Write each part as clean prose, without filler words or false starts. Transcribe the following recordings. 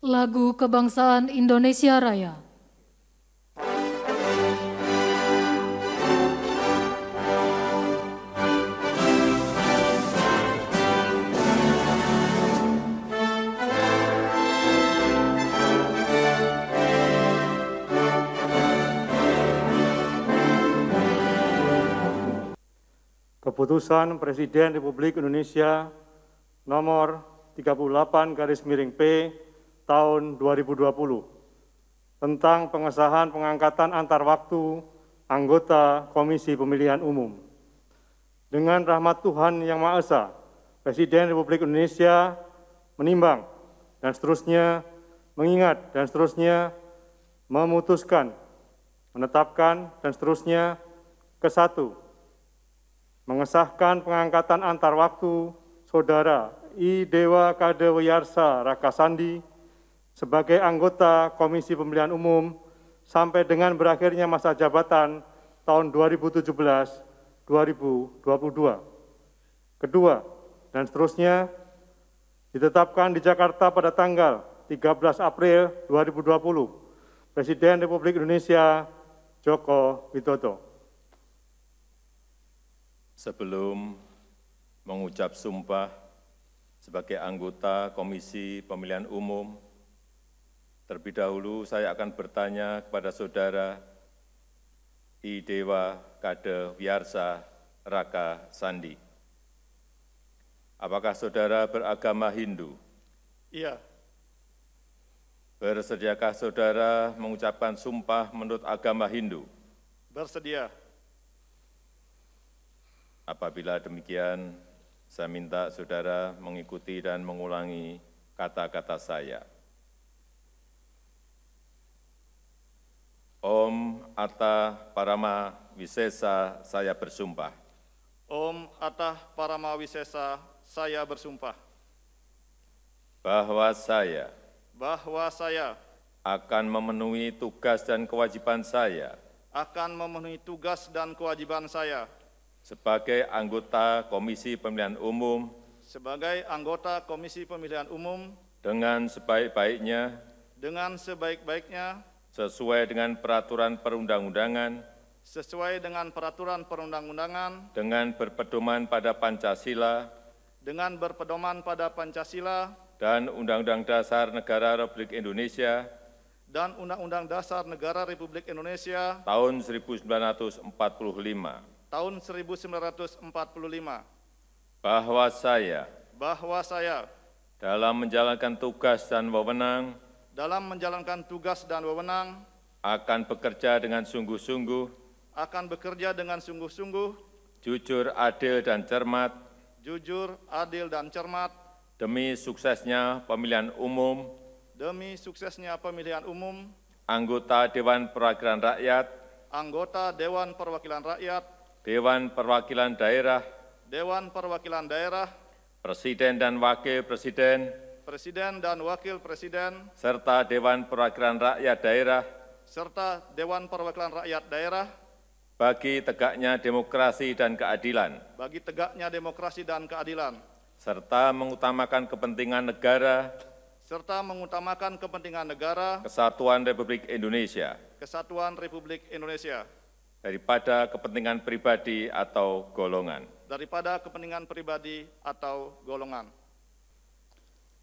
Lagu Kebangsaan Indonesia Raya. Keputusan Presiden Republik Indonesia nomor 38/P tahun 2020 tentang pengesahan pengangkatan antar waktu anggota Komisi Pemilihan Umum. Dengan rahmat Tuhan Yang Maha Esa, Presiden Republik Indonesia menimbang dan seterusnya mengingat dan seterusnya memutuskan, menetapkan dan seterusnya ke-1, mengesahkan pengangkatan antar waktu Saudara I. Dewa Kade Wiyarsa Rakasandi sebagai anggota Komisi Pemilihan Umum sampai dengan berakhirnya masa jabatan tahun 2017-2022. Kedua, dan seterusnya ditetapkan di Jakarta pada tanggal 13 April 2020, Presiden Republik Indonesia Joko Widodo. Sebelum mengucap sumpah sebagai anggota Komisi Pemilihan Umum, terlebih dahulu saya akan bertanya kepada Saudara I. Dewa Kade Wiyarsa Rakasandi. Apakah Saudara beragama Hindu? Iya. Bersediakah Saudara mengucapkan sumpah menurut agama Hindu? Bersedia. Apabila demikian, saya minta Saudara mengikuti dan mengulangi kata-kata saya. Om Atta Parama Wisesa, saya bersumpah. Om Atta Parama Wisesa, saya bersumpah. Bahwa saya akan memenuhi tugas dan kewajiban saya sebagai anggota Komisi Pemilihan Umum dengan sebaik-baiknya sesuai dengan peraturan perundang-undangan dengan berpedoman pada Pancasila dan Undang-Undang Dasar Negara Republik Indonesia tahun 1945. Bahwa saya dalam menjalankan tugas dan wewenang akan bekerja dengan sungguh-sungguh, jujur, adil, dan cermat demi suksesnya pemilihan umum anggota Dewan Perwakilan Rakyat, Dewan Perwakilan Daerah, Presiden dan Wakil Presiden, serta Dewan Perwakilan Rakyat Daerah, bagi tegaknya demokrasi dan keadilan, serta mengutamakan kepentingan negara, Kesatuan Republik Indonesia, daripada kepentingan pribadi atau golongan.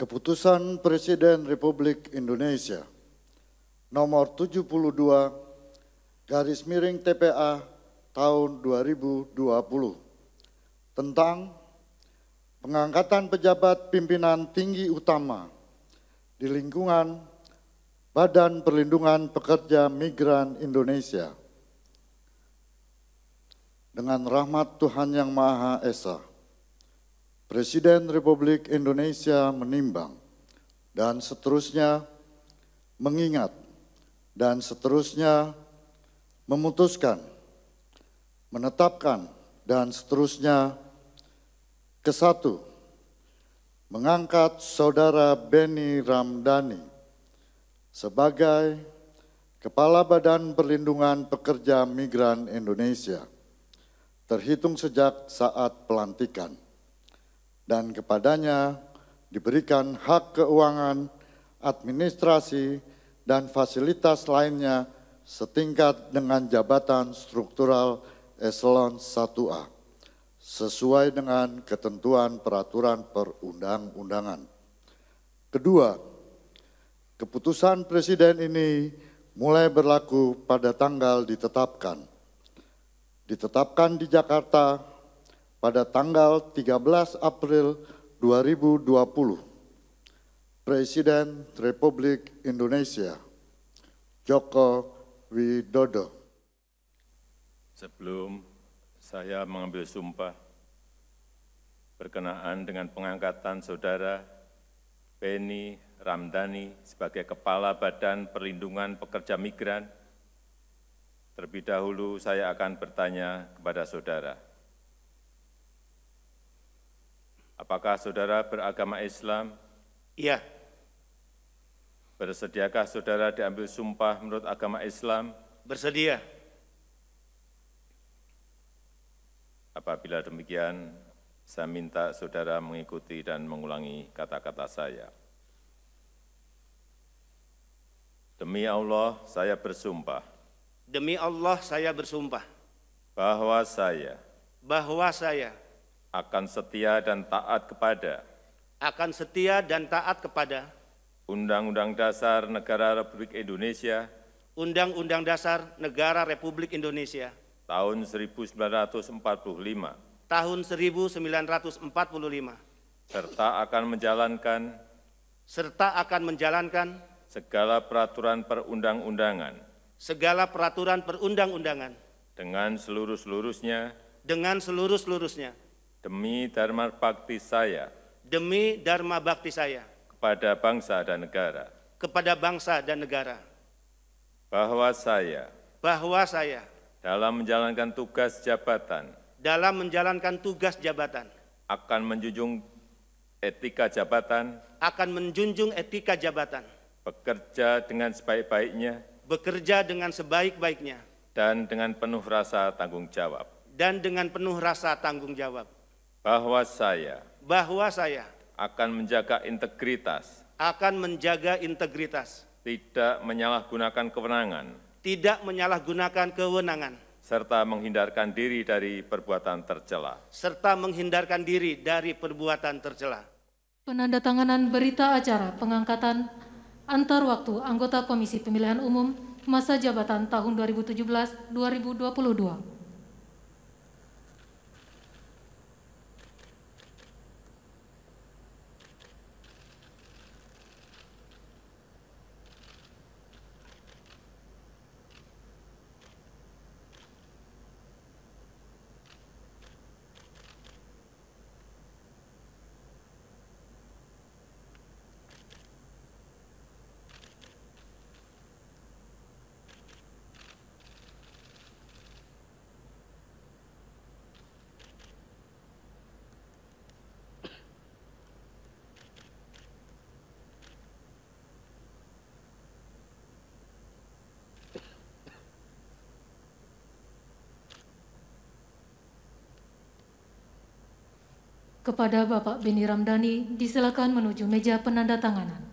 Keputusan Presiden Republik Indonesia nomor 72/TPA tahun 2020 tentang pengangkatan pejabat pimpinan tinggi utama di lingkungan Badan Perlindungan Pekerja Migran Indonesia. Dengan rahmat Tuhan Yang Maha Esa, Presiden Republik Indonesia menimbang dan seterusnya mengingat dan seterusnya memutuskan, menetapkan dan seterusnya ke-1, mengangkat Saudara Beni Ramdhani sebagai Kepala Badan Perlindungan Pekerja Migran Indonesia terhitung sejak saat pelantikan, dan kepadanya diberikan hak keuangan administrasi, dan fasilitas lainnya setingkat dengan jabatan struktural eselon 1A, sesuai dengan ketentuan peraturan perundang-undangan. Kedua, keputusan Presiden ini mulai berlaku pada tanggal ditetapkan di Jakarta pada tanggal 13 April 2020. Presiden Republik Indonesia Joko Widodo. Sebelum saya mengambil sumpah berkenaan dengan pengangkatan Saudara Benny Ramdhani sebagai Kepala Badan Perlindungan Pekerja Migran, terlebih dahulu saya akan bertanya kepada saudara. Apakah saudara beragama Islam? Iya. Bersediakah saudara diambil sumpah menurut agama Islam? Bersedia. Apabila demikian, saya minta saudara mengikuti dan mengulangi kata-kata saya. Demi Allah, saya bersumpah. Demi Allah saya bersumpah. Bahwa saya akan setia dan taat kepada Undang-Undang Dasar Negara Republik Indonesia Undang-Undang Dasar Negara Republik Indonesia tahun 1945 tahun 1945 serta akan menjalankan segala peraturan perundang-undangan dengan seluruh-seluruhnya demi dharma bakti saya kepada bangsa dan negara. Bahwa saya dalam menjalankan tugas jabatan akan menjunjung etika jabatan, bekerja dengan sebaik-baiknya dan dengan penuh rasa tanggung jawab. Bahwa saya akan menjaga integritas, tidak menyalahgunakan kewenangan, serta menghindarkan diri dari perbuatan tercela. Penandatanganan berita acara pengangkatan antar waktu anggota Komisi Pemilihan Umum masa jabatan tahun 2017-2022. Kepada Bapak Benny Ramdhani, disilakan menuju meja penandatanganan.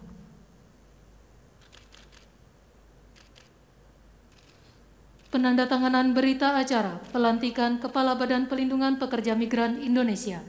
Penandatanganan berita acara pelantikan Kepala Badan Pelindungan Pekerja Migran Indonesia.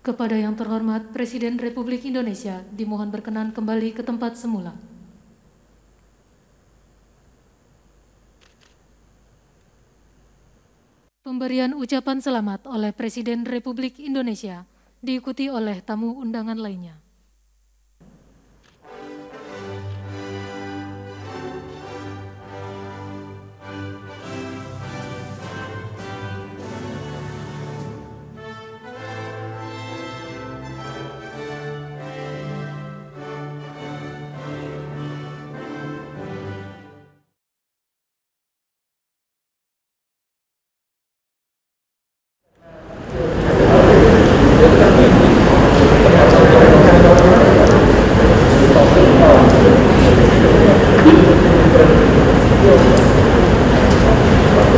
Kepada yang terhormat Presiden Republik Indonesia, dimohon berkenan kembali ke tempat semula. Pemberian ucapan selamat oleh Presiden Republik Indonesia diikuti oleh tamu undangan lainnya.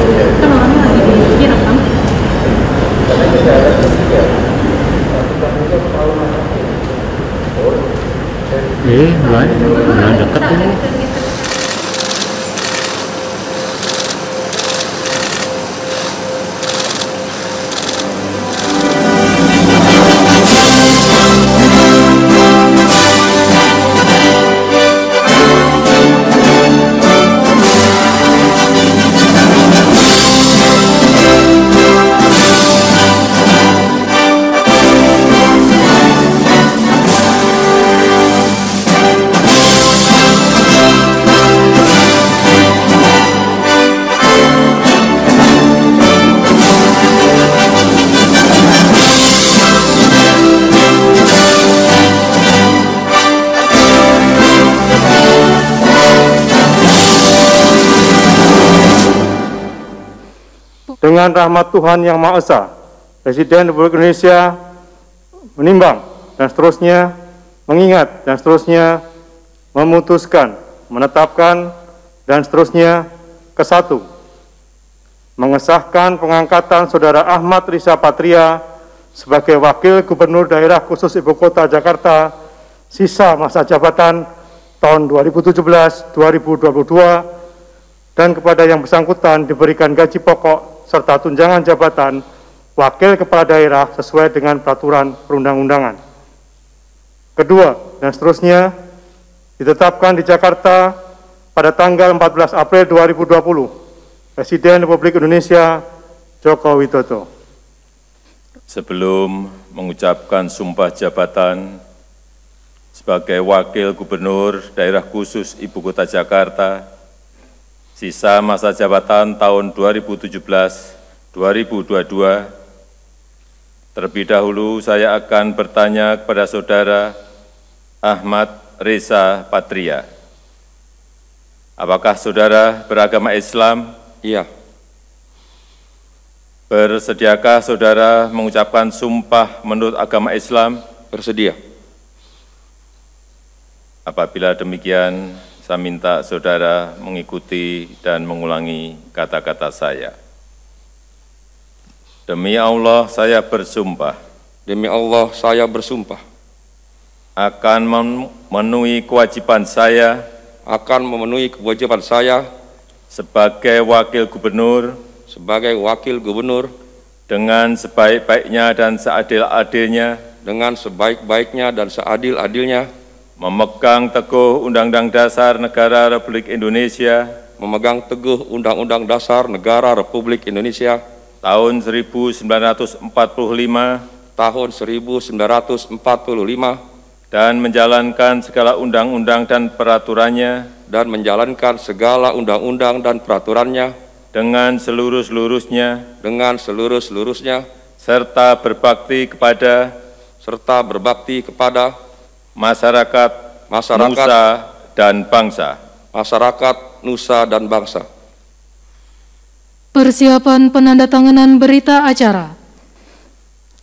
Kan orangnya lagi direkam. Mulai dekat ini. Dengan rahmat Tuhan Yang Maha Esa, Presiden Republik Indonesia menimbang dan seterusnya mengingat dan seterusnya memutuskan, menetapkan dan seterusnya ke-1, mengesahkan pengangkatan Saudara Ahmad Riza Patria sebagai Wakil Gubernur Daerah Khusus Ibu Kota Jakarta sisa masa jabatan tahun 2017-2022 dan kepada yang bersangkutan diberikan gaji pokok serta tunjangan jabatan Wakil Kepala Daerah sesuai dengan peraturan perundang-undangan. Kedua, dan seterusnya, ditetapkan di Jakarta pada tanggal 14 April 2020, Presiden Republik Indonesia Joko Widodo. Sebelum mengucapkan sumpah jabatan sebagai Wakil Gubernur Daerah Khusus Ibu Kota Jakarta, sisa masa jabatan tahun 2017-2022, terlebih dahulu saya akan bertanya kepada Saudara Ahmad Riza Patria. Apakah Saudara beragama Islam? Iya. Bersediakah Saudara mengucapkan sumpah menurut agama Islam? Bersedia. Apabila demikian, saya minta Saudara mengikuti dan mengulangi kata-kata saya. Demi Allah saya bersumpah. Demi Allah saya bersumpah. Akan memenuhi kewajiban saya. Akan memenuhi kewajiban saya. Sebagai Wakil Gubernur. Sebagai Wakil Gubernur. Dengan sebaik-baiknya dan seadil-adilnya. Dengan sebaik-baiknya dan seadil-adilnya. Memegang teguh Undang-Undang Dasar Negara Republik Indonesia. Memegang teguh Undang-Undang Dasar Negara Republik Indonesia. Tahun 1945. Tahun 1945. Dan menjalankan segala undang-undang dan peraturannya. Dan menjalankan segala undang-undang dan peraturannya. Dengan seluruh-seluruhnya. Dengan seluruh-seluruhnya. Serta berbakti kepada. Masyarakat, nusa, dan bangsa. Masyarakat, nusa, dan bangsa. Persiapan penandatanganan berita acara.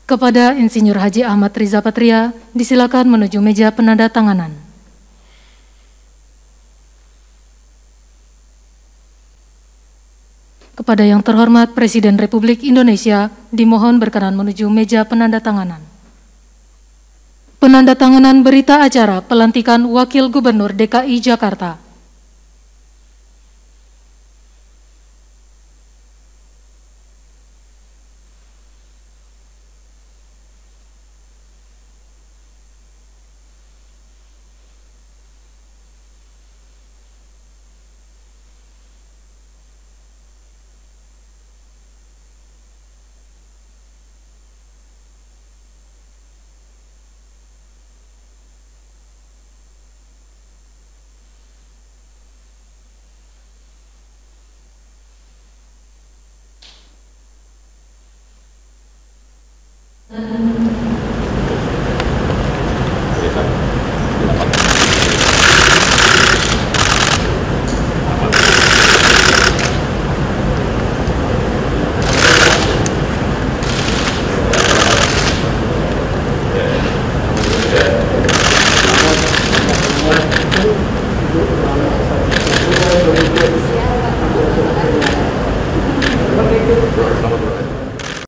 Kepada Insinyur Haji Ahmad Riza Patria, disilakan menuju meja penandatanganan. Kepada yang terhormat Presiden Republik Indonesia, dimohon berkenan menuju meja penandatanganan. Penandatanganan berita acara pelantikan Wakil Gubernur DKI Jakarta